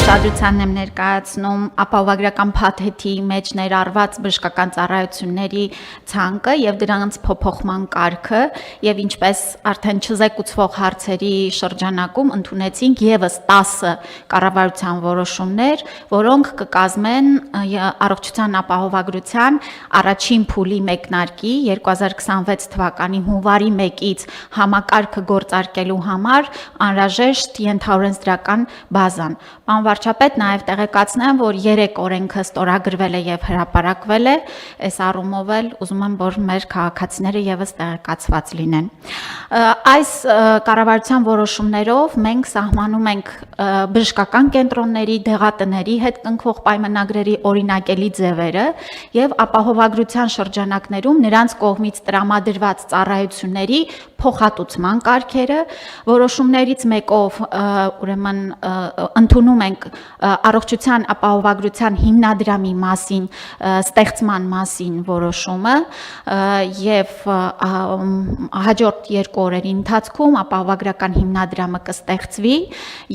Ուշադրությանն եմ ներկայացնում ապահովագրական փաթեթի մեջ ներառված բժշկական ծառայությունների ցանկը եւ դրանց փոփոխման կարգը եւ ինչպես արդեն չզեկուցվող հարցերի շրջանակում ընդունեցինք եւս 10 կառավարության որոշումներ, որոնք կկազմեն առողջության ապահովագրության առաջին փուլի մեկնարկի 2026 թվականի հունվարի 1-ից համակարգը գործարկելու համար անհրաժեշտ ենթաօրենսդրական բազան։ Պարոն վարչապետ, նաև տեղեկացնեմ, որ 3 օրենքը ստորագրվել է եւ հրապարակվել է, այս առումով էլ ուզում եմ, որ մեր քաղաքացիները եւս տեղեկացված լինեն։ Այս կառավարության որոշումներով մենք սահմանում ենք բժշկական կենտրոնների, դեղատների հետ կնքվող պայմանագրերի օրինակելի ձևերը եւ ապահովագրության շրջանակներում նրանց կողմից տրամադրված ծառայությունների փոխհատուցման կարգերը, որոշումներից մեկով ուրեմն ընդունում ենք առողջության ապահովագրության հիմնադրամի մասին ստեղծման մասին որոշումը եւ հաջորդ 2 օրերի ընթացքում ապահովագրական հիմնադրամը կստեղծվի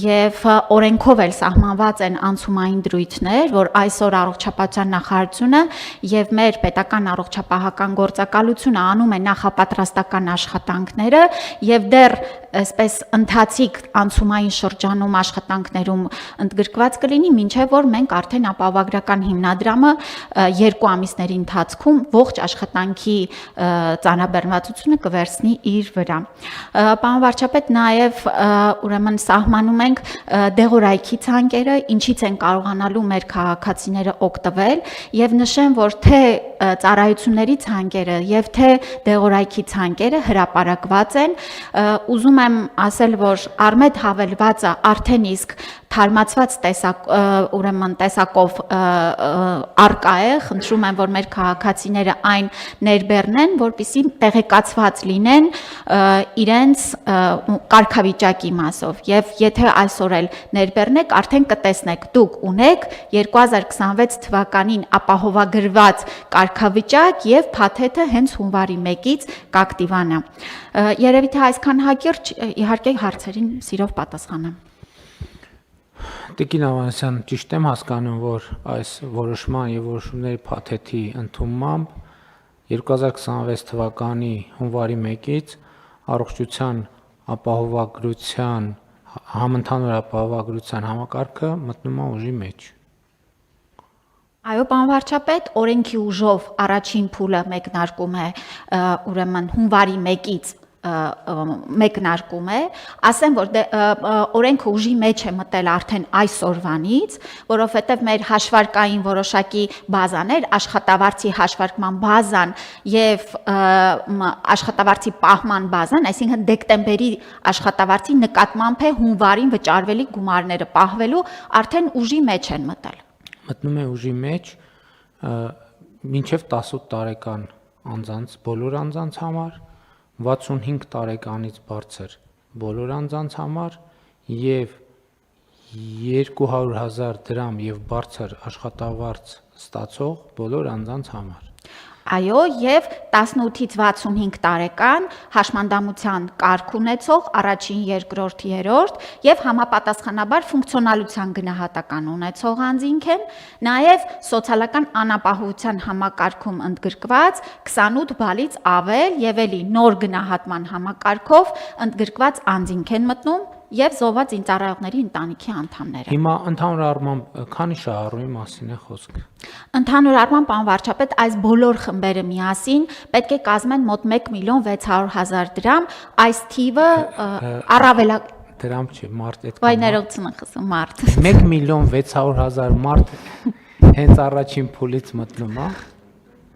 եւ օրենքով էլ սահմանված են անցումային դրույթներ, որ այսօր առողջապահության նախարարությունը եւ մեր պետական առողջապահական գործակալությունը անում է նախապատրաստական աշխատանքները եւ դեռ այսպես ընթացիկ անցումային շրջանում աշխատանքներում ընդգրկված կլինի, մինչև որ մենք արդեն ապահովագրական հիմնադրամը 2 ամիսների ընթացքում ողջ աշխատանքի ծանրաբեռնվածությունը կվերցնի իր վրա։ Պարոն վարչապետ, նաև ուրեմն սահմանում ենք դեղորայքի ցանկերը, ինչից են կարողանալու մեր քաղաքացիները օգտվել եւ նշեմ, որ թե ծառայությունների ցանկերը եւ թե դեղորայքի ցանկերը հրապարակված են, ուզում եմ ասել, որ Արմեդ հավելվածը արդեն իսկ թարմացված տեսակով արկա է, խնդրում եմ, որ մեր քաղաքացիները այն ներբեռնեն, որպեսզի տեղեկացված լինեն իրենց կարգավիճակի մասով եւ եթե այսօր էլ ներբեռնեք, արդեն կտեսնեք, դուք ունեք 2026 թվականին ապահովագրված կարգավիճակ եւ փաթեթը հենց հունվարի 1-ից կակտիվանա։ Երևի թե այսքան հակիրճ, իհարկե հարցերին սիրով պատասխանեմ։ Տիկին Ավանեսյան, ճիշտ եմ հասկանում, որ այս որոշման եւ որոշումների փաթեթի ընդունմամբ 2026 թվականի հունվարի 1-ից առողջության ապահովագրության համընդհանուր ապահովագրության համակարգը մտնում է ուժի մեջ։ Այո, պարոն վարչապետ, օրենքի ուժով առաջին փուլը մեկնարկում է ուրեմն հունվարի 1-ից մեկնարկում է, ասեմ, որ օրենքը ուժի մեջ է մտել արդեն այսօրվանից, որովհետև մեր հաշվարկային որոշակի բազաներ, աշխատավարձի հաշվարկման բազան եւ աշխատավարձի պահման բազան, այսինքն դեկտեմբերի աշխատավարձի նկատմամբ է հունվարին վճարվելի գումարները պահվելու արդեն ուժի մեջ են մտել։ Մտնում է ուժի մեջ մինչև 18 տարեկան անձանց, բոլոր անձանց համար 65 տարեկանից բարձր բոլոր անձանց համար եւ 200,000 դրամ եւ բարձր աշխատավարձ ստացող բոլոր անձանց համար։ Այո, եւ 18-ից 65 տարեկան հաշմանդամության կարգ ունեցող առաջին, երկրորդ, երրորդ եւ համապատասխանաբար ֆունկցիոնալության գնահատական ունեցող անձինք են, նաեւ սոցիալական անապահովության համակարգում ընդգրկված 28 բալից ավել եւ էլի նոր գնահատման համակարգով ընդգրկված անձինք են մտնում եւ զոհված ինձարայողների ընտանիքի անդամները։ Հիմա ընդհանուր առմամբ քանի շահառուի մասին է խոսքը։ Ընդհանուր առմամբ, պարոն վարչապետ, այս բոլոր խմբերը միասին պետք է կազմեն մոտ 1,600,000 դրամ, այս թիվը առավելակ դրամ չէ, մարդ այդ Վայ ներողություն խսում մարդ։ 1,600,000 մարդ հենց առաջին փուլից մտնում է։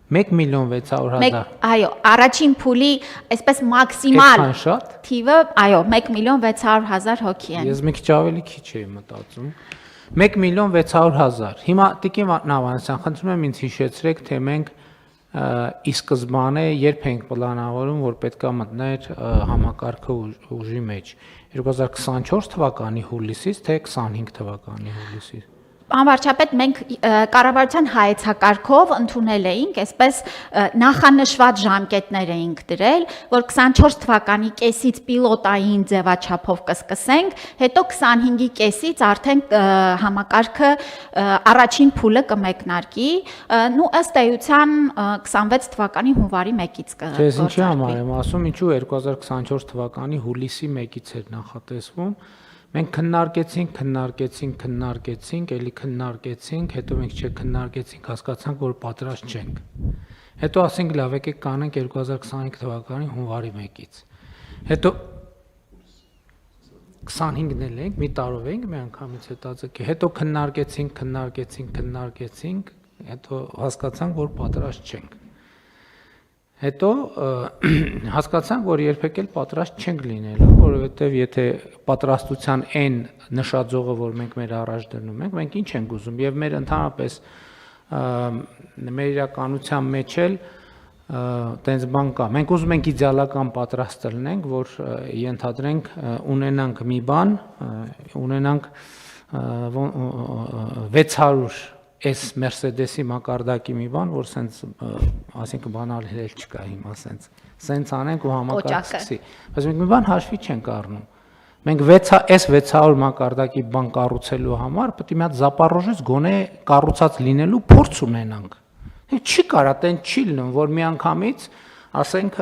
1,600,000 Այո, առաջին փուլի այսպես մաքսիմալ թիվը, այո, 1,600,000 հոգի են։ Ես մի քիչ ավելի քիչ էի մտածում։ 1,600,000 Հիմա տիկին Ավանեսյան, խնդրում եմ ինձ հիշեցրեք, թե մենք ի սկզբանե երբ ենք պլանավորում, որ պետքա մտներ համակարգը ուժի մեջ 2024 թվականի հուլիսից թե 25 թվականի հուլիսից։ Անվարչապետ մենք կառավարության հայեցակարգով ընդունել էինք, այսպես նախանշված ժամկետներ էինք դրել, որ 24 թվականի կեսից պիլոտային ձևաչափով կսկսենք, հետո 25-ի կեսից արդեն համակարգը առաջին փուլը կմեկնարկի, նու ըստ էության 26 թվականի հունվարի 1-ից կգործարկվի։ Ես ինչի համար եմ ասում, ինչու 2024 թվականի հուլիսի 1-ից էր նախատեսվում։ Մենք քննարկեցինք, էլի քննարկեցինք, հետո մենք չքննարկեցինք, հասկացանք, որ պատրաստ չենք։ Հետո ասենք լավ, եկեք կանենք 2025 թվականի հունվարի 1-ից։ Հետո 25-ն էլ ենք, մի տարով ենք, մի անգամից հետաձգի։ Հետո քննարկեցինք, հետո հասկացանք, որ պատրաստ չենք։ Հետո հասկացանք, որ երբեք էլ պատրաստ չենք լինելու, որովհետև եթե պատրաստության այն նշաձողը, որ մենք մեր առաջ դնում ենք, մենք ինչ ենք ուզում, եւ մեր ընդհանրապես մեր իրականության մեջ էլ տենց բան կա։ Մենք ուզում ենք իդեալական պատրաստ լինենք, որ ենթադրենք ունենանք մի բան, ունենանք 600 այս Mercedes-ի մակարդակի մի բան, որ սենց, ասենք բանալ հել չկա հիմա սենց անենք ու համակարգ սկսի։ Բայց մենք մի բան հաշվի չենք առնում։ Մենք այս 600 մակարդակի բան կառուցելու համար պետք է մի հատ զապարոժից գոնե կառուցած լինելու փորձ ունենանք։ Չի կարա տենց չի լինում, որ մի անգամից ասենք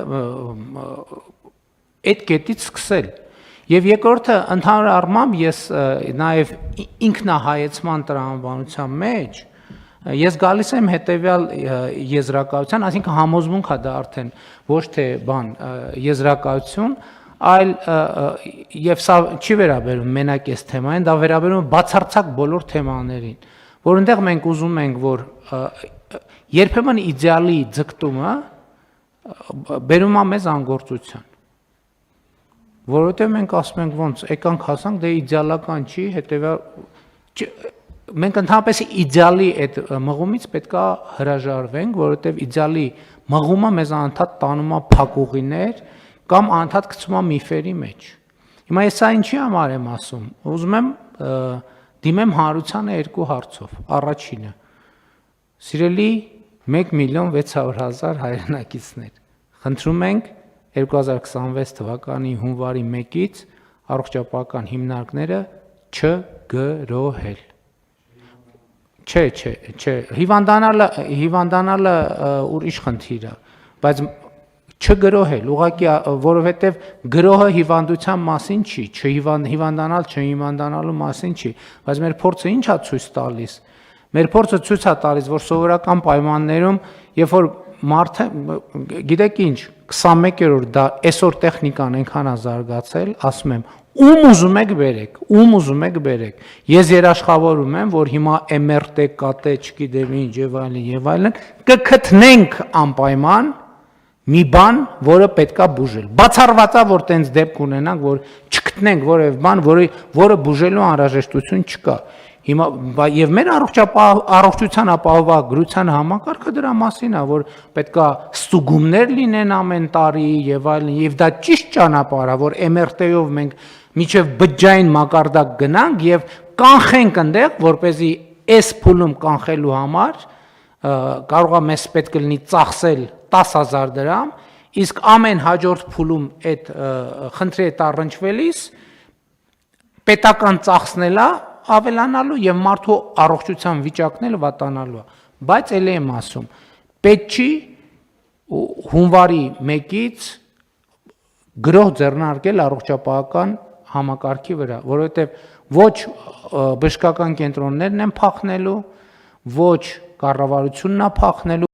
այդ կետից սկսել։ Եվ երկրորդը ընդհանուր առմամբ ես նաև ինքնահայեցման տրամաբանության մեջ ես գալիս եմ հետևյալ եզրակացության, այսինքն համոզմունք է դա արդեն ոչ թե բան եզրակացություն, այլ եւ սա չի վերաբերում մենակ այս թեմային, դա վերաբերում է բացարձակ բոլոր թեմաներին, որ այնտեղ մենք ուզում ենք, որ երբեմն իդեալի ձգտումը բերում է մեզ անգործության։ Որովհետև մենք ասում ենք ոնց եկանք հասանք դե իդեալական չի, հետևյալ մենք ընդհանրապես իդեալի այդ մղումից պետքա հրաժարվենք, որովհետև իդեալի մղումը մեզ անընդհատ տանում է փակուղիներ կամ անընդհատ գցում է միֆերի մեջ։ Հիմա ես սա ինչի համար եմ ասում։ Ուզում եմ դիմեմ հանրությանը երկու հարցով։ Առաջինը՝ սիրելի 1,600,000 հայրենակիցներ, խնդրում ենք 2026 թվականի հունվարի 1-ից առողջապահական հիմնարկները չգրոհել։ Չէ, հիվանդանալը ուրիշ խնդիր է, բայց չգրոհել, ուղղակի որովհետև գրոհը հիվանդության մասին չի, հիվանդանալ չհիվանդանալու մասին չի, բայց մեր փորձը ինչ է ցույց տալիս։ Մեր փորձը ցույց է տալիս, որ սովորական պայմաններում, երբ որ մարդը, գիտեք ինչ, 21-րդ դա այսօր տեխնիկան այնքան է զարգացել, ասում եմ, ուզում եք բերեք։ Ես երաշխավորում եմ, որ հիմա MRT, KT, չգիտեմ ինչ եւ այլն, կգտնենք անպայման մի բան, որը պետքա բուժել։ Բացառված է, որ տենց դեպք ունենանք, որ չգտնենք որևէ բան, որը բուժելու անհրաժեշտություն չկա։ Հիմա եւ մեր առողջության ապահովագրության համակարգը դրա մասին է, որ պետքա ստուգումներ լինեն ամեն տարի եւ այլն, եւ դա ճիշտ ճանապարհ է, որ MRT-ով մենք միջև բջջային մակարդակ գնանք եւ կանխենք այնտեղ, որպեսզի այս փուլում կանխելու համար կարող է մեզ պետք լինի ծախսել 10,000 դրամ, իսկ ամեն հաջորդ փուլում այդ խնդրի հետ առնչվելիս պետական ծախսն է ավելանալու եւ մարդու առողջության վիճակն էլ վատանալու է, բայց ելի եմ ասում, պետք չի հունվարի 1-ից գրող ձեռնարկել առողջապահական համակարգի վրա, որովհետեւ ոչ բժշկական կենտրոններն են փախնելու, ոչ կառավարությունն է փախնելու